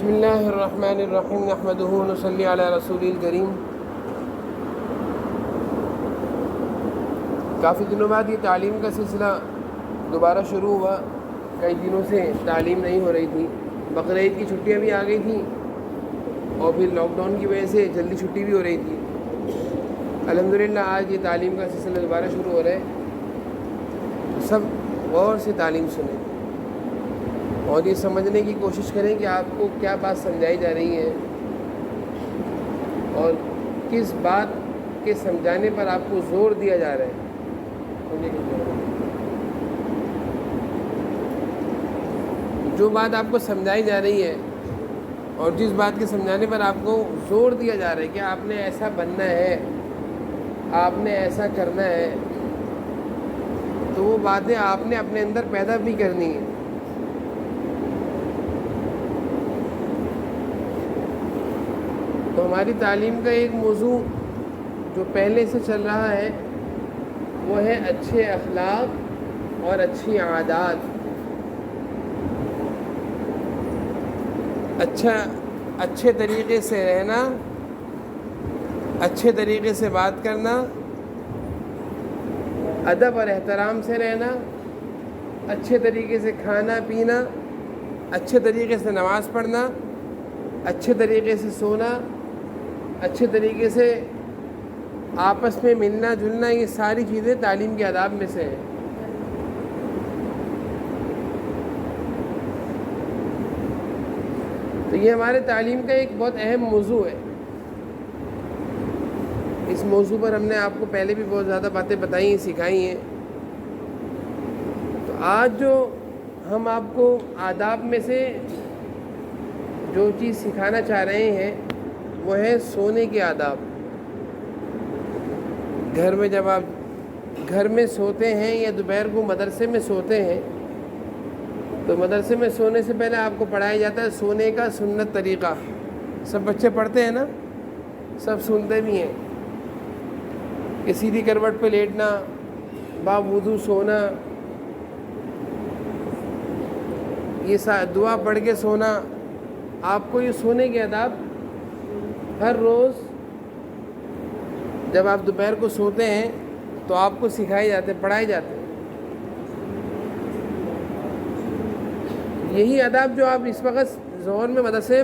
بسم اللہ الرحمن الرحیم نحمدہ ونصلی علی رسول الکریم۔ کافی دنوں بعد یہ تعلیم کا سلسلہ دوبارہ شروع ہوا۔ کئی دنوں سے تعلیم نہیں ہو رہی تھی، بقرعید کی چھٹیاں بھی آ گئی تھیں اور پھر لاک ڈاؤن کی وجہ سے جلدی چھٹی بھی ہو رہی تھی۔ الحمدللہ آج یہ تعلیم کا سلسلہ دوبارہ شروع ہو رہا ہے۔ سب غور سے تعلیم سنیں اور یہ سمجھنے کی کوشش کریں کہ آپ کو کیا بات سمجھائی جا رہی ہے اور کس بات کے سمجھانے پر آپ کو زور دیا جا رہا ہے۔ جو بات آپ کو سمجھائی جا رہی ہے اور جس بات کے سمجھانے پر آپ کو زور دیا جا رہا ہے کہ آپ نے ایسا بننا ہے، آپ نے ایسا کرنا ہے، تو وہ باتیں آپ نے اپنے اندر پیدا بھی کرنی ہیں۔ تو ہماری تعلیم کا ایک موضوع جو پہلے سے چل رہا ہے وہ ہے اچھے اخلاق اور اچھی عادات۔ اچھے طریقے سے رہنا، اچھے طریقے سے بات کرنا، ادب اور احترام سے رہنا، اچھے طریقے سے کھانا پینا، اچھے طریقے سے نماز پڑھنا، اچھے طریقے سے سونا، اچھے طریقے سے آپس میں ملنا جلنا، یہ ساری چیزیں تعلیم کے آداب میں سے ہیں۔ تو یہ ہمارے تعلیم کا ایک بہت اہم موضوع ہے۔ اس موضوع پر ہم نے آپ کو پہلے بھی بہت زیادہ باتیں بتائی ہیں، سکھائی ہیں۔ تو آج جو ہم آپ کو آداب میں سے جو چیز سکھانا چاہ رہے ہیں وہ ہے سونے کے آداب۔ گھر میں جب آپ گھر میں سوتے ہیں یا دوپہر کو مدرسے میں سوتے ہیں تو مدرسے میں سونے سے پہلے آپ کو پڑھایا جاتا ہے سونے کا سنت طریقہ۔ سب بچے پڑھتے ہیں نا، سب سنتے بھی ہیں کہ سیدھی کروٹ پہ لیٹنا، باوضو سونا، یہ دعا پڑھ کے سونا۔ آپ کو یہ سونے کے آداب ہر روز جب آپ دوپہر کو سوتے ہیں تو آپ کو سکھائے جاتے ہیں، پڑھائے جاتے ہیں۔ یہی آداب جو آپ اس وقت ظہر میں مدرسے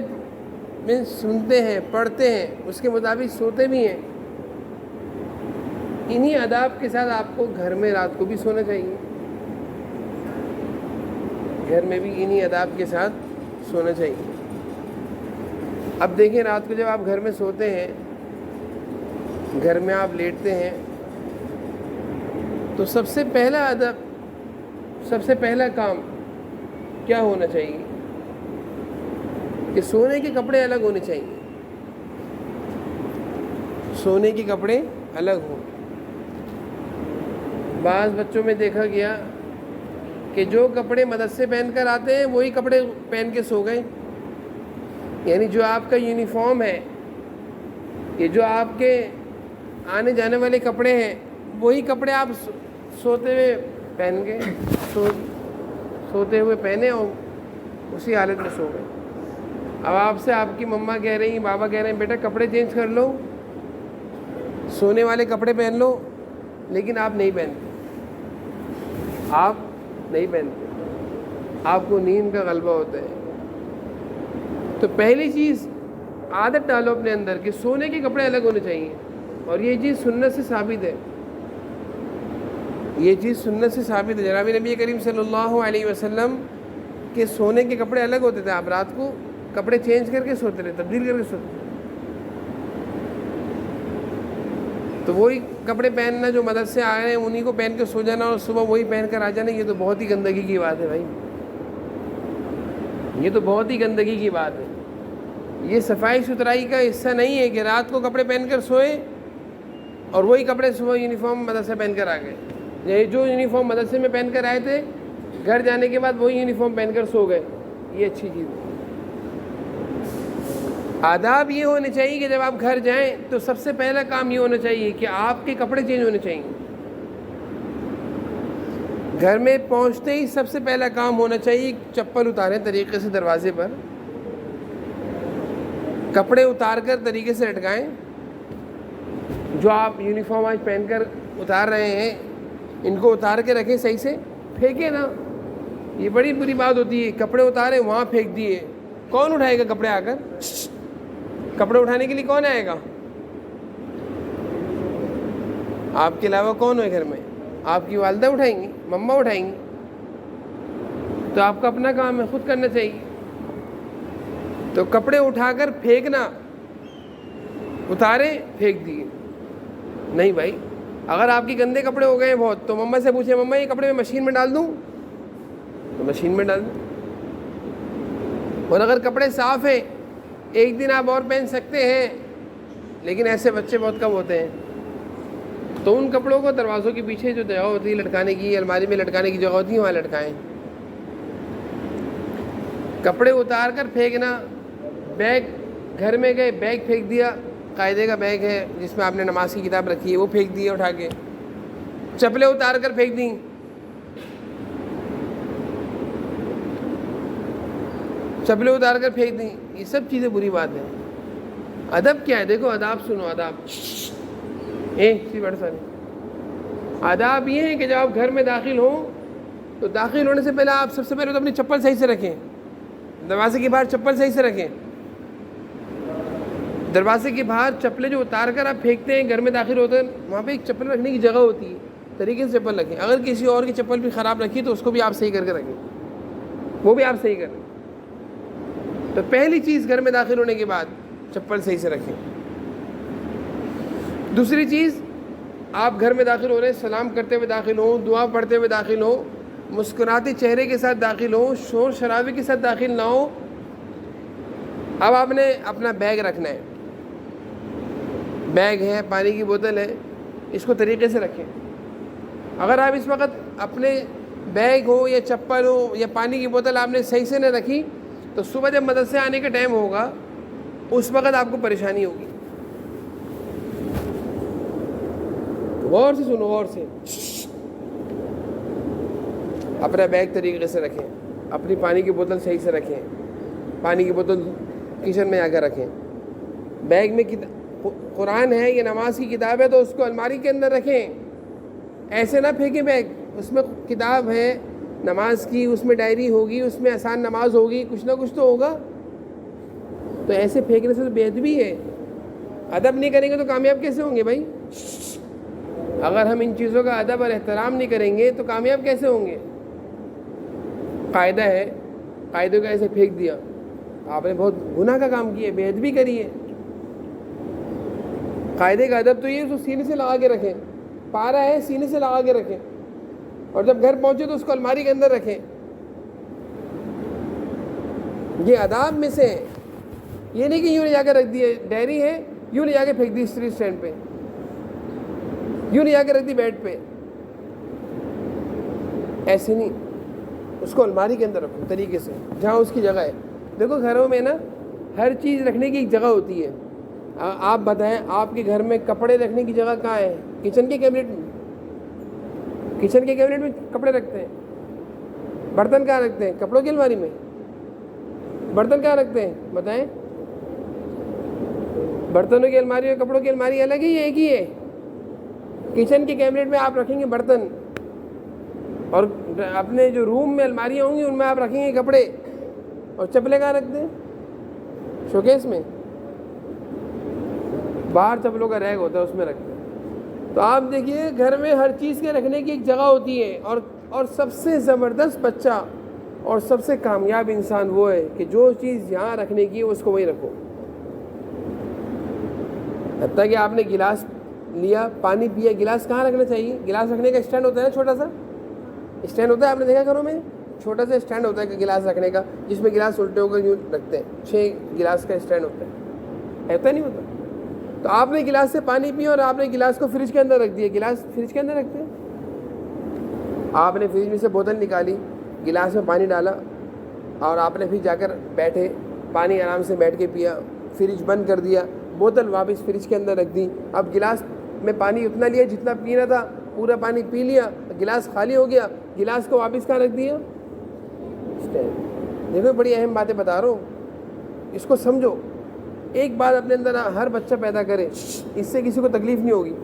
میں سنتے ہیں، پڑھتے ہیں، اس کے مطابق سوتے بھی ہیں، انہی آداب کے ساتھ آپ کو گھر میں رات کو بھی سونا چاہیے۔ گھر میں بھی انہی آداب کے ساتھ سونا چاہیے۔ اب دیکھیں، رات کو جب آپ گھر میں سوتے ہیں، گھر میں آپ لیٹتے ہیں، تو سب سے پہلا ادب، سب سے پہلا کام کیا ہونا چاہیے کہ سونے کے کپڑے الگ ہونے چاہیے۔ سونے کے کپڑے الگ ہوں۔ بعض بچوں میں دیکھا گیا کہ جو کپڑے مدرسے پہن کر آتے ہیں وہی کپڑے پہن کے سو گئے، یعنی جو آپ کا یونیفارم ہے، یہ جو آپ کے آنے جانے والے کپڑے ہیں، وہی کپڑے آپ سوتے ہوئے پہن گئے، سوتے ہوئے پہنے اور اسی حالت میں سو گئے۔ اب آپ سے آپ کی مما کہہ رہی ہیں، بابا کہہ رہے ہیں، بیٹا کپڑے چینج کر لو، سونے والے کپڑے پہن لو، لیکن آپ نہیں پہنتے، آپ نہیں پہنتے، آپ کو نیند کا غلبہ ہوتا ہے۔ تو پہلی چیز عادت ڈالو اپنے اندر کہ سونے کے کپڑے الگ ہونے چاہیے، اور یہ چیز سنت سے ثابت ہے۔ یہ چیز سنت سے ثابت ہے۔ جناب نبی کریم صلی اللہ علیہ وسلم کے سونے کے کپڑے الگ ہوتے تھے، آپ رات کو کپڑے چینج کر کے سوتے تھے، تبدیل کر کے سوتے تھے۔ تو وہی کپڑے پہننا جو مدرسے آ رہے ہیں انہی کو پہن کے سو جانا اور صبح وہی پہن کر آ جانا، یہ تو بہت ہی گندگی کی بات ہے بھائی، یہ تو بہت ہی گندگی کی بات ہے۔ یہ صفائی ستھرائی کا حصہ نہیں ہے کہ رات کو کپڑے پہن کر سوئے اور وہی کپڑے صبح یونیفارم مدرسے پہن کر آ گئے، یہ جو یونیفارم مدرسے میں پہن کر آئے تھے گھر جانے کے بعد وہی یونیفارم پہن کر سو گئے، یہ اچھی چیز ہے۔ آداب یہ ہونے چاہیے کہ جب آپ گھر جائیں تو سب سے پہلا کام یہ ہونا چاہیے کہ آپ کے کپڑے چینج ہونے چاہیے۔ گھر میں پہنچتے ہی سب سے پہلا کام ہونا چاہیے چپل اتاریں طریقے سے دروازے پر، کپڑے اتار کر طریقے سے لٹکائیں. جو آپ یونیفارم آج پہن کر اتار رہے ہیں ان کو اتار کے رکھیں صحیح سے, پھینکیں نا. یہ بڑی بری بات ہوتی ہے, کپڑے اتارے وہاں پھینک دیے. کون اٹھائے گا کپڑے؟ آ کر کپڑے اٹھانے کے لیے کون آئے گا؟ آپ کے علاوہ کون ہے گھر میں؟ آپ کی والدہ اٹھائیں گی, مما اٹھائیں گی. تو آپ کا اپنا کام ہے, خود کرنا چاہیے. تو کپڑے اٹھا کر پھینکنا, اتارے پھینک دیے نہیں بھائی. اگر آپ کے گندے کپڑے ہو گئے ہیں بہت تو مما سے پوچھیں, مما یہ کپڑے میں مشین میں ڈال دوں؟ تو مشین میں ڈال دیں. اور اگر کپڑے صاف ہیں, ایک دن آپ اور پہن سکتے ہیں, لیکن ایسے بچے بہت کم ہوتے ہیں, تو ان کپڑوں کو دروازوں کے پیچھے جو جگہ ہوتی ہے لٹکانے کی, الماری میں لٹکانے کی جگہ ہوتی ہے وہاں لٹکائیں. کپڑے اتار کر پھینکنا. بیگ گھر میں گئے, بیگ پھینک دیا, قاعدے کا بیگ ہے جس میں آپ نے نماز کی کتاب رکھی ہے وہ پھینک دی اٹھا کے. چپلیں اتار کر پھینک دیں. چپلیں اتار کر پھینک دیں. یہ سب چیزیں بری بات ہیں. ادب کیا ہے؟ دیکھو آداب سنو, آداب بڑا سارے آداب یہ ہیں کہ جب آپ گھر میں داخل ہوں تو داخل ہونے سے پہلے آپ سب سے پہلے تو اپنی چپل صحیح سے رکھیں. دروازے کے باہر چپل صحیح سے رکھیں. دروازے کے باہر چپلیں جو اتار کر آپ پھینکتے ہیں گھر میں داخل ہوتے ہیں, وہاں پہ ایک چپل رکھنے کی جگہ ہوتی ہے, طریقے سے چپل رکھیں. اگر کسی اور کی چپل بھی خراب رکھی تو اس کو بھی آپ صحیح کر کے رکھیں, وہ بھی آپ صحیح کریں. تو پہلی چیز گھر میں داخل ہونے کے بعد چپل صحیح سے رکھیں. دوسری چیز, آپ گھر میں داخل ہو رہے ہیں, سلام کرتے ہوئے داخل ہوں, دعا پڑھتے ہوئے داخل ہوں, مسکراتے چہرے کے ساتھ داخل ہوں, شور شرابے کے ساتھ داخل نہ ہو. اب آپ نے اپنا بیگ رکھنا ہے, بیگ ہے, پانی کی بوتل ہے, اس کو طریقے سے رکھیں. اگر آپ اس وقت اپنے بیگ ہو یا چپل ہو یا پانی کی بوتل آپ نے صحیح سے نہ رکھی تو صبح جب مدرسے آنے کا ٹائم ہوگا اس وقت آپ کو پریشانی ہوگی. غور سے سنو, غور سے. اپنا بیگ طریقے سے رکھیں, اپنی پانی کی بوتل صحیح سے رکھیں, پانی کی بوتل کچن میں جا کر رکھیں. بیگ میں قرآن ہے یا نماز کی کتاب ہے تو اس کو الماری کے اندر رکھیں. ایسے نہ پھینکیں بیگ, اس میں کتاب ہے نماز کی, اس میں ڈائری ہوگی, اس میں آسان نماز ہوگی, کچھ نہ کچھ تو ہوگا. تو ایسے پھینکنے سے تو بے ادبی ہے. ادب نہیں کریں گے تو کامیاب کیسے ہوں گے بھائی؟ اگر ہم ان چیزوں کا ادب اور احترام نہیں کریں گے تو کامیاب کیسے ہوں گے؟ قاعدہ ہے, قاعدے کو ایسے پھینک دیا, آپ نے بہت گناہ کا کام کیا, بے ادبی کری ہے. قاعدے کا ادب تو یہ اس کو سینے سے لگا کے رکھیں, پارا ہے سینے سے لگا کے رکھیں, اور جب گھر پہنچے تو اس کو الماری کے اندر رکھیں. یہ آداب میں سے ہے. یہ نہیں کہ یوں لے جا کے رکھ دیے, ڈائری ہے یوں لے جا کے پھینک دی اسٹریٹ اسٹینڈ پہ, یوں لے جا کے رکھ دی بیڈ پہ. ایسے نہیں, اس کو الماری کے اندر رکھو طریقے سے جہاں اس کی جگہ ہے. دیکھو گھروں میں نا ہر چیز رکھنے کی ایک جگہ ہوتی ہے. آپ بتائیں آپ کے گھر میں کپڑے رکھنے کی جگہ کہاں ہے؟ کچن کے کیبنٹ میں. کچن کے کیبنٹ میں کپڑے رکھتے ہیں. برتن کہاں رکھتے ہیں؟ کپڑوں کی الماری میں. برتن کہاں رکھتے ہیں بتائیں؟ برتنوں کی الماری اور کپڑوں کی الماری الگ ہی ہے, ایک ہی ہے. کچن کے کیبنٹ میں آپ رکھیں گے برتن, اور اپنے جو روم میں الماریاں ہوں گی ان میں آپ رکھیں گے کپڑے. اور چپلیں کہاں رکھتے ہیں؟ شوکیس میں. باہر چپلوں کا ریک ہوتا ہے اس میں رکھتے ہیں. تو آپ دیکھیے گھر میں ہر چیز کے رکھنے کی ایک جگہ ہوتی ہے. اور سب سے زبردست بچہ اور سب سے کامیاب انسان وہ ہے کہ جو چیز یہاں رکھنے کی ہے اس کو وہیں رکھو. حتیٰ کہ آپ نے گلاس لیا, پانی پیا, گلاس کہاں رکھنا چاہیے؟ گلاس رکھنے کا اسٹینڈ ہوتا ہے نا, چھوٹا سا اسٹینڈ ہوتا ہے, آپ نے دیکھا گھروں میں چھوٹا سا اسٹینڈ ہوتا ہے کہ گلاس رکھنے کا, جس میں گلاس الٹے ہو کر یوں رکھتے ہیں. 6 گلاس کا اسٹینڈ ہوتا ہے, ایسا نہیں ہوتا. تو آپ نے گلاس سے پانی پیا اور آپ نے گلاس کو فریج کے اندر رکھ دیا. گلاس فریج کے اندر رکھتے ہیں. آپ نے فریج میں سے بوتل نکالی, گلاس میں پانی ڈالا, اور آپ نے پھر جا کر بیٹھے, پانی آرام سے بیٹھ کے پیا, فریج بند کر دیا, بوتل واپس فریج کے اندر رکھ دی. اب گلاس میں پانی اتنا لیا جتنا پینا تھا, پورا پانی پی لیا, گلاس خالی ہو گیا, گلاس کو واپس کہاں رکھ دیا؟ دیکھو بڑی اہم باتیں بتا رہا ہوں, اس کو سمجھو. ایک بات اپنے اندر ہر بچہ پیدا کرے، اس سے کسی کو تکلیف نہیں ہوگی.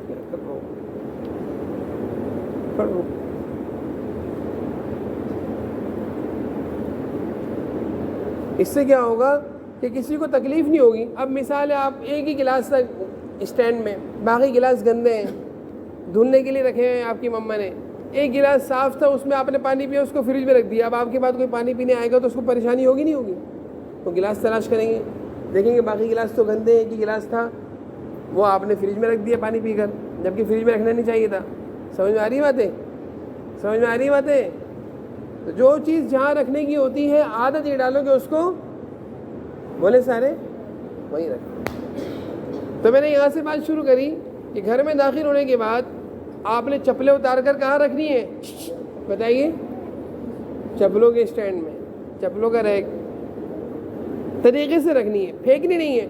اس سے کیا ہوگا کہ کسی کو تکلیف نہیں ہوگی. اب مثال ہے آپ ایک ہی گلاس تک اسٹینڈ میں، باقی گلاس گندے ہیں، دھلنے کے لیے رکھے ہیں آپ کی مما نے. ایک گلاس صاف تھا، اس میں آپ نے پانی پیا، اس کو فریج میں رکھ دیا. اب آپ کے بعد کوئی پانی پینے آئے گا تو اس کو پریشانی ہوگی نہیں ہوگی؟ تو گلاس تلاش کریں گے، دیکھیں گے باقی گلاس تو گندے ہیں، ایک ہی گلاس تھا وہ آپ نے فریج میں رکھ دیا پانی پی کر، جبکہ فریج میں رکھنا نہیں چاہیے تھا. سمجھ میں آ رہی باتیں؟ سمجھ میں آ رہی باتیں؟ تو جو چیز جہاں رکھنے کی ہوتی ہے عادت یہ ڈالو کہ اس کو بولے سارے وہیں رکھ. تو میں نے یہاں سے بات شروع کری کہ گھر میں داخل ہونے کے بعد آپ نے چپلیں اتار کر کہاں رکھنی ہے؟ بتائیے. چپلوں کے اسٹینڈ میں، چپلوں کا ریک طریقے سے رکھنی ہے، پھینکنی نہیں ہے.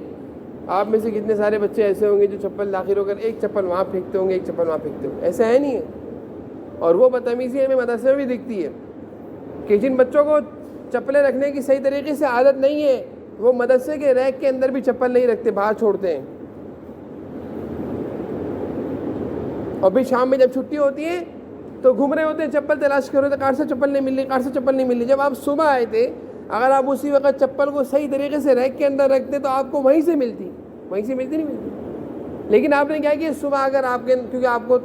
آپ میں سے کتنے سارے بچے ایسے ہوں گے جو چپل داخل ہو کر ایک چپل وہاں پھینکتے ہوں گے، ایک چپل وہاں پھینکتے ہوں گے. ایسا ہے نہیں ہے. اور وہ بدتمیزی ہمیں مدرسے میں بھی دکھتی ہے کہ جن بچوں کو چپلیں رکھنے کی صحیح طریقے سے عادت نہیں ہے وہ مدرسے کے ریک کے اندر بھی چپل نہیں رکھتے، باہر چھوڑتے ہیں. اور پھر شام میں جب چھٹی ہوتی ہے تو گھوم رہے ہوتے ہیں، چپل تلاش کر رہے ہوتے، کار سے چپل نہیں مل رہی، کار سے چپل نہیں مل رہی. جب آپ صبح آئے تھے، اگر آپ اسی وقت چپل کو صحیح طریقے سے ریک کے اندر رکھتے تو آپ کو وہیں سے ملتی نہیں ملتی. لیکن آپ نے کیا کہ صبح اگر آپ کے، کیونکہ آپ کو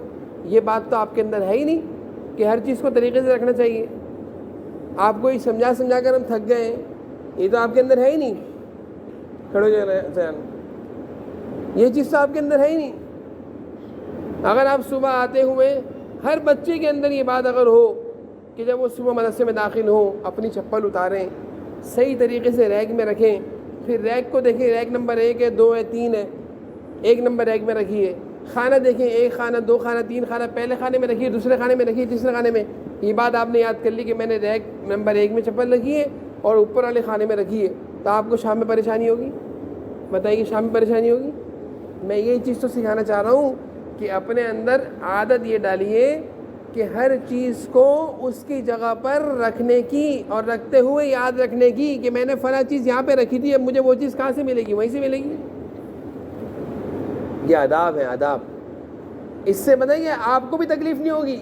یہ بات تو آپ کے اندر ہے ہی نہیں کہ ہر چیز کو طریقے سے رکھنا چاہیے. آپ کو یہ سمجھا کر ہم تھک گئے ہیں، یہ تو آپ کے اندر ہے ہی نہیں. کھڑے ہو جائیں، یہ چیز تو آپ کے اندر ہے ہی نہیں. اگر آپ صبح آتے ہوئے ہر بچے کے اندر یہ بات اگر ہو کہ جب وہ صبح مدرسے میں داخل ہو اپنی چپل اتاریں، صحیح طریقے سے ریک میں رکھیں. پھر ریک کو دیکھیں، ریک نمبر 1 ہے، 2 ہے، 3 ہے. ایک نمبر ریک میں رکھیے. خانہ دیکھیں، 1 خانہ، 2 خانہ، 3 خانہ. پہلے خانے میں رکھیے، دوسرے خانے میں رکھیے، تیسرے خانے میں. یہ بات آپ نے یاد کر لی کہ میں نے ریک نمبر 1 میں چپل رکھی ہے اور اوپر والے خانے میں رکھی ہے. تو آپ کو شام میں پریشانی ہوگی؟ بتائیے، شام میں پریشانی ہوگی؟ میں یہ چیز تو سکھانا چاہ رہا ہوں کہ اپنے اندر عادت یہ ڈالیے کہ ہر چیز کو اس کی جگہ پر رکھنے کی، اور رکھتے ہوئے یاد رکھنے کی کہ میں نے فلاں چیز یہاں پہ رکھی تھی، اب مجھے وہ چیز کہاں سے ملے گی؟ وہیں سے ملے گی. یہ آداب ہے، آداب. اس سے بتائیے آپ کو بھی تکلیف نہیں ہوگی.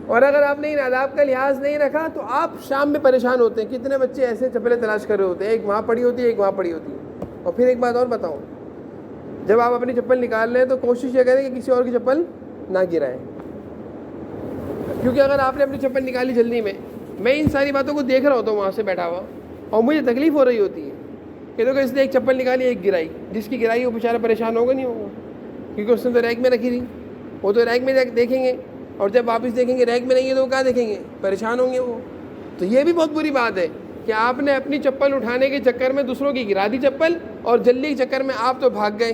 اور اگر آپ نے ان آداب کا لحاظ نہیں رکھا تو آپ شام میں پریشان ہوتے ہیں. کتنے بچے ایسے چپلیں تلاش کر رہے ہوتے ہیں، ایک وہاں پڑی ہوتی ہے، ایک وہاں پڑی ہوتی ہے. اور پھر ایک بات اور بتاؤں، جب آپ اپنی چپل نکال رہے ہیں تو کوشش یہ کریں کہ کسی اور کی چپل نہ گرائیں. کیونکہ اگر آپ نے اپنی چپل نکالی جلدی میں ان ساری باتوں کو دیکھ رہا ہوتا ہوں وہاں سے بیٹھا ہوا، اور مجھے تکلیف ہو رہی ہوتی ہے کہ دیکھو اس نے ایک چپل نکالی، ایک گرائی. جس کی گرائی وہ بیچارہ پریشان ہوگا نہیں ہوگا؟ کیونکہ اس نے تو ریک میں رکھی تھی. وہ تو ریک میں دیکھیں گے، اور جب واپس دیکھیں گے ریک میں نہیں ہے تو وہ کہاں دیکھیں گے؟ پریشان ہوں گے وہ. تو یہ بھی بہت بری بات ہے کہ آپ نے اپنی چپل اٹھانے کے چکر میں دوسروں کی گرا دی چپل، اور جلدی کے چکر میں آپ تو بھاگ گئے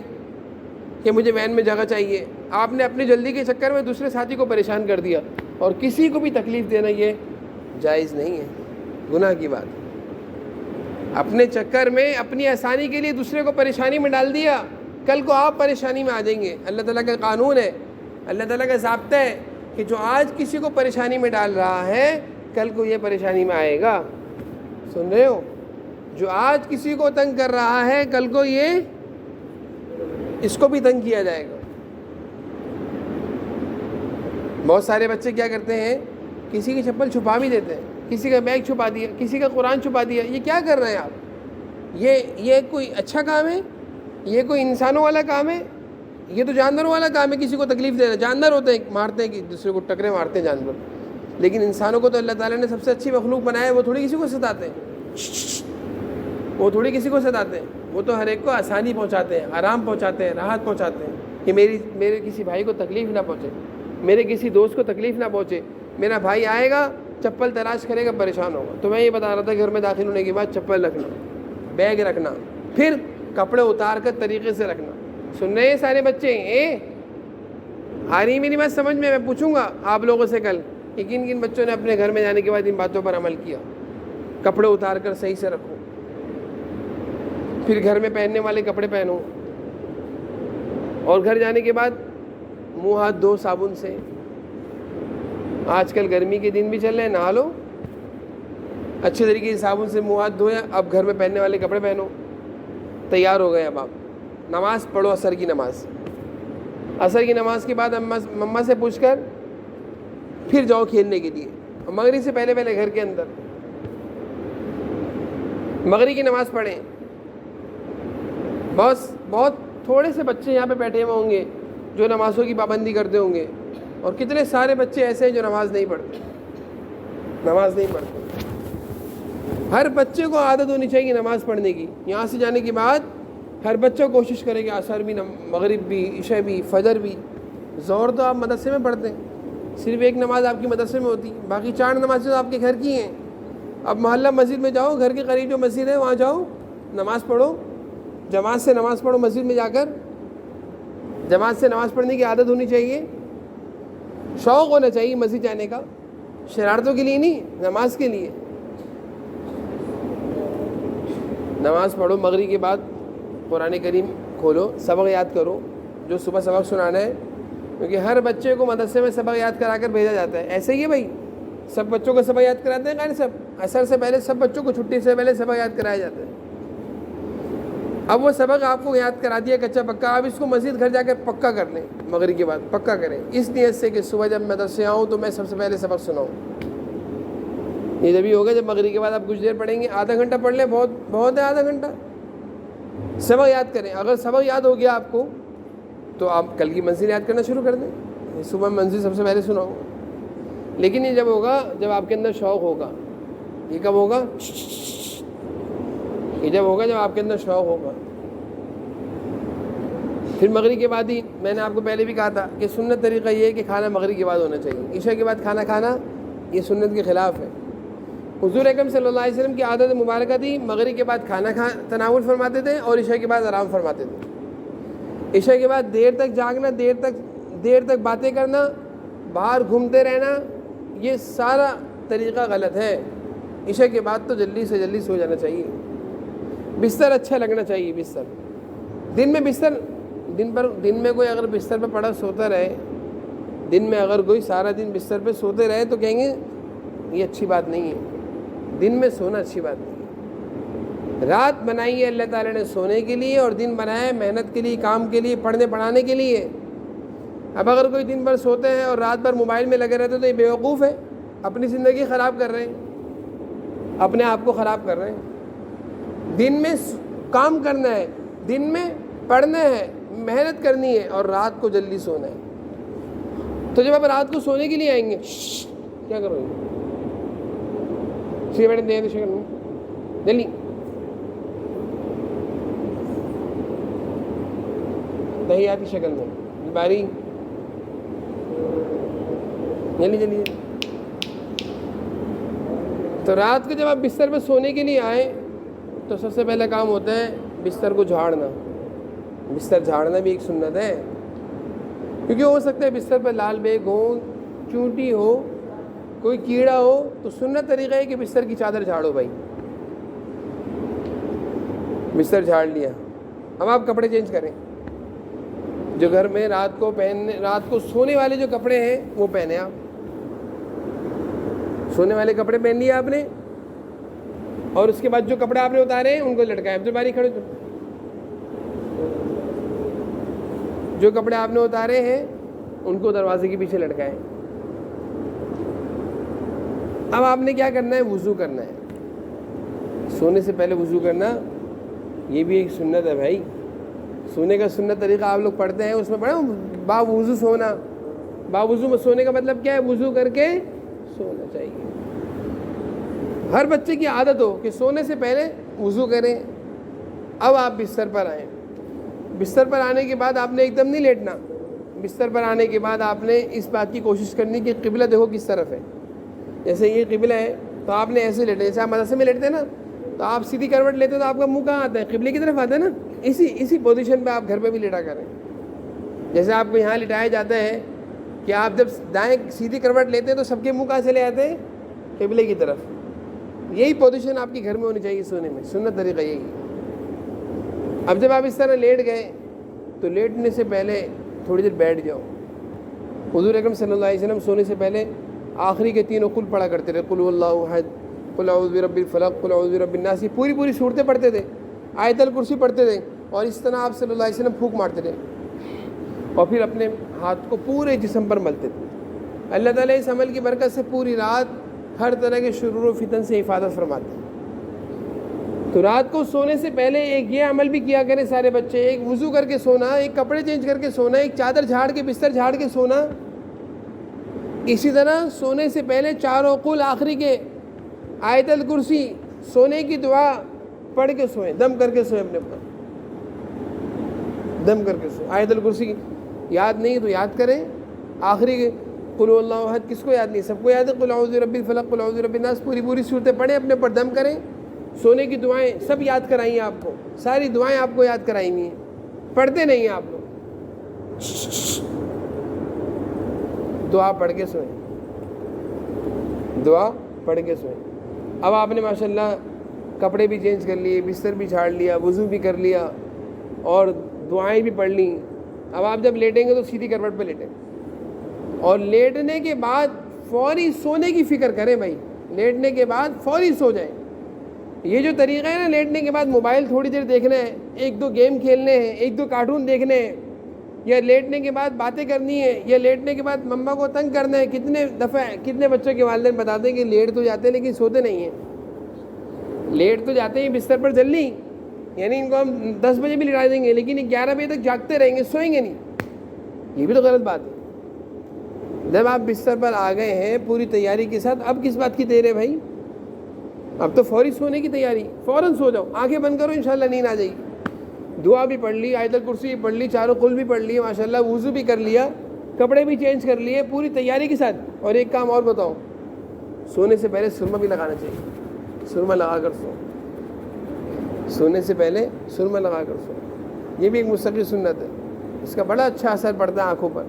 کہ مجھے وین میں جگہ چاہیے. آپ نے اپنی جلدی کے چکر میں دوسرے ساتھی کو پریشان کر دیا. اور کسی کو بھی تکلیف دینا یہ جائز نہیں ہے، گناہ کی بات. اپنے چکر میں اپنی آسانی کے لیے دوسرے کو پریشانی میں ڈال دیا، کل کو آپ پریشانی میں آ جائیں گے. اللہ تعالیٰ کا قانون ہے، اللہ تعالیٰ کا ضابطہ ہے کہ جو آج کسی کو پریشانی میں ڈال رہا ہے کل کو یہ پریشانی میں آئے گا. سن رہے ہو؟ جو آج کسی کو تنگ کر رہا ہے کل کو یہ اس کو بھی تنگ کیا جائے گا. بہت سارے بچے کیا کرتے ہیں، کسی کی چپل چھپا بھی دیتے ہیں، کسی کا بیگ چھپا دیا، کسی کا قرآن چھپا دیا. یہ کیا کر رہے ہیں آپ؟ یہ کوئی اچھا کام ہے؟ یہ کوئی انسانوں والا کام ہے؟ یہ تو جانوروں والا کام ہے کسی کو تکلیف دینا. جانور ہوتے ہیں مارتے ہیں، دوسرے کو ٹکرے مارتے ہیں جانور. لیکن انسانوں کو تو اللہ تعالیٰ نے سب سے اچھی مخلوق بنایا ہے. وہ تھوڑی کسی کو ستاتے ہیں، وہ تھوڑی کسی کو ستاتے ہیں. وہ تو ہر ایک کو آسانی پہنچاتے ہیں، آرام پہنچاتے ہیں، راحت پہنچاتے ہیں کہ میرے کسی بھائی کو تکلیف نہ پہنچے، میرے کسی دوست کو تکلیف نہ پہنچے. میرا بھائی آئے گا چپل تلاش کرے گا، پریشان ہوگا. تو میں یہ بتا رہا تھا گھر میں داخل ہونے کے بعد چپل رکھنا، بیگ رکھنا، پھر کپڑے اتار کر طریقے سے رکھنا. سن رہے ہیں سارے بچے؟ آ رہی میری بات سمجھ میں پوچھوں گا آپ لوگوں سے کل کہ کن کن بچوں نے اپنے گھر میں جانے کے بعد ان باتوں پر عمل کیا. کپڑے اتار کر صحیح سے رکھو، پھر گھر میں پہننے والے کپڑے پہنو، اور گھر جانے کے بعد منہ ہاتھ دھو صابن سے. آج کل گرمی کے دن بھی چل رہے ہیں، نہا لو اچھے طریقے سے صابن سے منہ ہاتھ دھویا. اب گھر میں پہننے والے کپڑے پہنو. تیار ہو گئے اب آپ نماز پڑھو، عصر کی نماز. عصر کی نماز کے بعد مما سے پوچھ کر پھر جاؤ کھیلنے کے لیے. مغرب سے پہلے پہلے گھر کے اندر مغرب کی نماز پڑھیں. بہت تھوڑے سے بچے یہاں پہ بیٹھے ہوئے ہوں گے جو نمازوں کی پابندی کرتے ہوں گے، اور کتنے سارے بچے ایسے ہیں جو نماز نہیں پڑھتے. ہر بچے کو عادت ہونی چاہیے نماز پڑھنے کی. یہاں سے جانے کے بعد ہر بچہ کوشش کرے کہ عصر بھی، مغرب بھی، عشاء بھی، فجر بھی. ظہر تو آپ مدرسے میں پڑھتے ہیں، صرف ایک نماز آپ کی مدرسے میں ہوتی، باقی 4 نمازیں تو آپ کے گھر کی ہیں. اب محلہ مسجد میں جاؤ، گھر کے قریب جو مسجد ہے وہاں جاؤ، نماز پڑھو، جماعت سے نماز پڑھو. مسجد میں جا کر جماعت سے نماز پڑھنے کی عادت ہونی چاہیے، شوق ہونا چاہیے مسجد جانے کا، شرارتوں کے لیے نہیں، نماز کے لیے. نماز پڑھو، مغرب کے بعد قرآن کریم کھولو، سبق یاد کرو جو صبح سبق سنانا ہے، کیونکہ ہر بچے کو مدرسے میں سبق یاد کرا کر بھیجا جاتا ہے. ایسے ہی ہے بھائی، سب بچوں کو سبق یاد کراتے ہیں غیر سب. عصر سے پہلے سب بچوں کو چھٹی سے پہلے سبق یاد کرایا جاتا ہے. اب وہ سبق آپ کو یاد کرا دیا کچا پکا، آپ اس کو مسجد گھر جا کر پکا کر لیں، مغرب کے بعد پکا کریں، اس نیت سے کہ صبح جب مدرسے آؤں تو میں سب سے پہلے سبق سناؤں. یہ جبھی ہوگا جب مغرب کے بعد آپ کچھ دیر پڑھیں گے، آدھا گھنٹہ پڑھ لیں، بہت ہے آدھا گھنٹہ. سبق یاد کریں. اگر سبق یاد ہو گیا آپ کو تو آپ کل کی منزل یاد کرنا شروع کر دیں. صبح منزل سب سے پہلے سناؤں. لیکن یہ جب ہوگا جب آپ کے اندر شوق ہوگا. یہ کب ہوگا؟ یہ جب ہوگا جب آپ کے اندر شوق ہوگا. پھر مغرب کے بعد ہی، میں نے آپ کو پہلے بھی کہا تھا کہ سنت طریقہ یہ ہے کہ کھانا مغرب کے بعد ہونا چاہیے. عشاء کے بعد کھانا کھانا یہ سنت کے خلاف ہے. حضور اکرم صلی اللہ علیہ وسلم کی عادت مبارکہ تھی، مغرب کے بعد کھانا تناول فرماتے تھے اور عشاء کے بعد آرام فرماتے تھے. عشاء کے بعد دیر تک جاگنا، دیر تک باتیں کرنا، باہر گھومتے رہنا، یہ سارا طریقہ غلط ہے. عشاء کے بعد تو جلدی سے جلدی سو جانا چاہیے. بستر اچھا لگنا چاہیے. بستر دن میں کوئی اگر بستر پہ پڑا سوتا رہے، دن میں اگر کوئی سارا دن بستر پہ سوتے رہے تو کہیں گے یہ اچھی بات نہیں ہے. دن میں سونا اچھی بات نہیں ہے. رات بنائی ہے اللہ تعالیٰ نے سونے کے لیے، اور دن بنایا ہے محنت کے لیے، کام کے لیے، پڑھنے پڑھانے کے لیے. اب اگر کوئی دن بھر سوتے ہیں اور رات بھر موبائل میں لگے رہتے تو یہ بیوقوف ہے، اپنی زندگی خراب کر رہے ہیں، اپنے آپ کو خراب کر رہے ہیں. دن میں کام کرنا ہے، دن میں پڑھنا ہے، محنت کرنی ہے، اور رات کو جلدی سونا ہے. تو جب آپ رات کو سونے کے لیے آئیں گے کیا کرو گے؟ سگریٹ دے شکل میں جلدی دہیاتی شکل میں باری جلدی. تو رات کو جب آپ بستر پہ سونے کے لیے آئیں تو سب سے پہلا کام ہوتا ہے بستر کو جھاڑنا. بستر جھاڑنا بھی ایک سنت ہے، کیونکہ ہو سکتا ہے بستر پہ لال بیگ ہو، چونٹی ہو، کوئی کیڑا ہو. تو سنت طریقہ ہے کہ بستر کی چادر جھاڑو بھائی. بستر جھاڑ لیا، اب آپ کپڑے چینج کریں. جو گھر میں رات کو سونے والے جو کپڑے ہیں وہ پہنے. آپ سونے والے کپڑے پہن لیے آپ نے، اور اس کے بعد جو کپڑے آپ نے اتارے ہیں ان کو لٹکائیں. اب تو باری کھڑے، جو کپڑے آپ نے اتارے ہیں ان کو دروازے کے پیچھے لٹکائیں. اب آپ نے کیا کرنا ہے؟ وضو کرنا ہے. سونے سے پہلے وضو کرنا یہ بھی ایک سنت ہے بھائی. سونے کا سنت طریقہ آپ لوگ پڑھتے ہیں، اس میں پڑھا با وضو سونا. با وضو سونے کا مطلب کیا ہے؟ وضو کر کے سونا چاہیے. ہر بچے کی عادت ہو کہ سونے سے پہلے وضو کریں. اب آپ بستر پر آئیں. بستر پر آنے کے بعد آپ نے ایک دم نہیں لیٹنا. بستر پر آنے کے بعد آپ نے اس بات کی کوشش کرنی کہ قبلہ دیکھو کس طرف ہے. جیسے یہ قبلہ ہے تو آپ نے ایسے لیٹے، جیسے آپ مدرسے میں لیٹتے ہیں نا، تو آپ سیدھی کروٹ لیتے تو آپ کا منہ کہاں آتا ہے؟ قبلے کی طرف آتا ہے نا. اسی پوزیشن پہ آپ گھر پہ بھی لیٹا کریں. جیسے آپ کو یہاں لٹایا جاتا ہے کہ آپ جب دائیں سیدھی کروٹ لیتے ہیں تو سب کے منہ کہاں چلے آتے ہیں؟ قبلے کی طرف. یہی پوزیشن آپ کے گھر میں ہونی چاہیے سونے میں. سنت طریقہ یہی ہے. اب جب آپ اس طرح لیٹ گئے تو لیٹنے سے پہلے تھوڑی دیر بیٹھ جاؤ. حضور اکرم صلی اللہ علیہ وسلم سونے سے پہلے آخری کے 3 قل پڑھا کرتے تھے. قل هو اللہ احد، قل اعوذ برب الفلق، قل اعوذ برب الناس. پوری صورتیں پڑھتے تھے. آیت الکرسی پڑھتے رہیں اور اس طرح آپ صلی اللہ علیہ وسلم پھونک مارتے رہیں اور پھر اپنے ہاتھ کو پورے جسم پر ملتے تھے. اللہ تعالیٰ اس عمل کی برکت سے پوری رات ہر طرح کے شرور و فتن سے حفاظت فرماتے ہیں. تو رات کو سونے سے پہلے ایک یہ عمل بھی کیا کریں سارے بچے, ایک وضو کر کے سونا, ایک کپڑے چینج کر کے سونا, ایک چادر جھاڑ کے بستر جھاڑ کے سونا. اسی طرح سونے سے پہلے 4 قل آخری کے آیت الکرسی سونے کی دعا پڑھ کے سوئیں, دم کر کے سوئیں, اپنے اوپر دم کر کے سوئیں. آیت الکرسی یاد نہیں تو یاد کریں. آخری کے قل هو اللہ احد کس کو یاد نہیں, سب کو یاد ہے. قل اعوذ برب الفلق, قل اعوذ برب الناس, پوری صورتیں پڑھیں, اپنے اوپر دم کریں. سونے کی دعائیں سب یاد کرائیں آپ کو, ساری دعائیں آپ کو یاد کرائیں گی, پڑھتے نہیں ہیں آپ لوگ. دعا پڑھ کے سوئیں, دعا پڑھ کے سوئیں. اب آپ نے ماشاءاللہ کپڑے بھی چینج کر لیے, بستر بھی جھاڑ لیا, وضو بھی کر لیا اور دعائیں بھی پڑھ لیں. اب آپ جب لیٹیں گے تو سیدھی کروٹ پہ لیٹیں اور لیٹنے کے بعد فوری سونے کی فکر کریں بھائی. لیٹنے کے بعد فوری سو جائیں. یہ جو طریقہ ہے نا, لیٹنے کے بعد موبائل تھوڑی دیر دیکھنا ہے, 1-2 گیم کھیلنے ہیں, 1-2 کارٹون دیکھنے ہیں, یا لیٹنے کے بعد باتیں کرنی ہے, یا لیٹنے کے بعد مما کو تنگ کرنا ہے. کتنے دفعہ کتنے بچوں کے والدین بتاتے ہیں کہ لیٹ تو جاتے ہیں لیکن سوتے نہیں ہیں. لیٹ تو جاتے ہیں بستر پر جلدی, یعنی ان کو ہم 10 بجے بھی لٹا دیں گے لیکن 11 بجے تک جاگتے رہیں گے, سوئیں گے نہیں. یہ بھی تو غلط بات ہے. جب آپ بستر پر آ گئے ہیں پوری تیاری کے ساتھ, اب کس بات کی دیر ہے بھائی؟ اب تو فوری سونے کی تیاری, فوراً سو جاؤ, آنکھیں بند کرو, انشاءاللہ نیند آ جائے گی. دعا بھی پڑھ لی, آیت الکرسی بھی پڑھ لی, 4 قل بھی پڑھ لیے ماشاءاللہ, وضو بھی کر لیا, کپڑے بھی چینج کر لیے پوری تیاری کے ساتھ. اور ایک کام اور بتاؤں, سونے سے پہلے سرما بھی لگانا چاہیے. سرما لگا کر سو, سونے سے پہلے سرما لگا کر سو. یہ بھی ایک مستقل سنت ہے, اس کا بڑا اچھا اثر پڑتا ہے آنکھوں پر.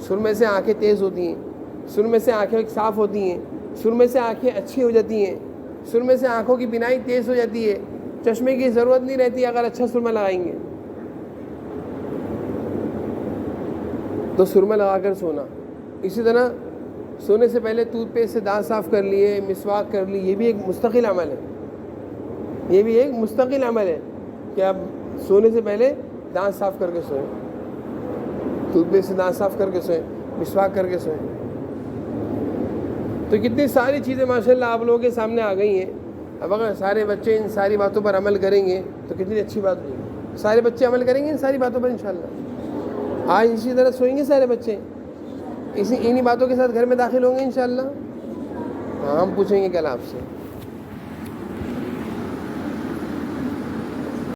سرمے سے آنکھیں تیز ہوتی ہیں, سرمے سے آنکھیں صاف ہوتی ہیں, سرمے سے آنکھیں اچھی ہو جاتی ہیں, سرمے سے آنکھوں کی بینائی تیز ہو جاتی ہے. چشمے کی ضرورت نہیں رہتی اگر اچھا سرما لگائیں گے تو. سرما لگا کر سونا. اسی طرح سونے سے پہلے ٹوتھ پیسٹ سے دانت صاف کر لیے, مسواک کر لی. یہ بھی ایک مستقل عمل ہے, یہ بھی ایک مستقل عمل ہے کہ آپ سونے سے پہلے دانت صاف کر کے سوئیں, ٹوتھ پیسٹ سے دانت صاف کر کے سوئیں, مسواک کر کے سوئیں. تو کتنی ساری چیزیں ماشاءاللہ آپ لوگوں کے سامنے آ گئی ہیں. اب اگر سارے بچے ان ساری باتوں پر عمل کریں گے تو کتنی اچھی بات ہوگی. سارے بچے عمل کریں گے ان ساری باتوں پر انشاءاللہ. آج اسی طرح سوئیں گے سارے بچے, انہی باتوں کے ساتھ گھر میں داخل ہوں گے انشاءاللہ. ہم پوچھیں گے کل آپ سے.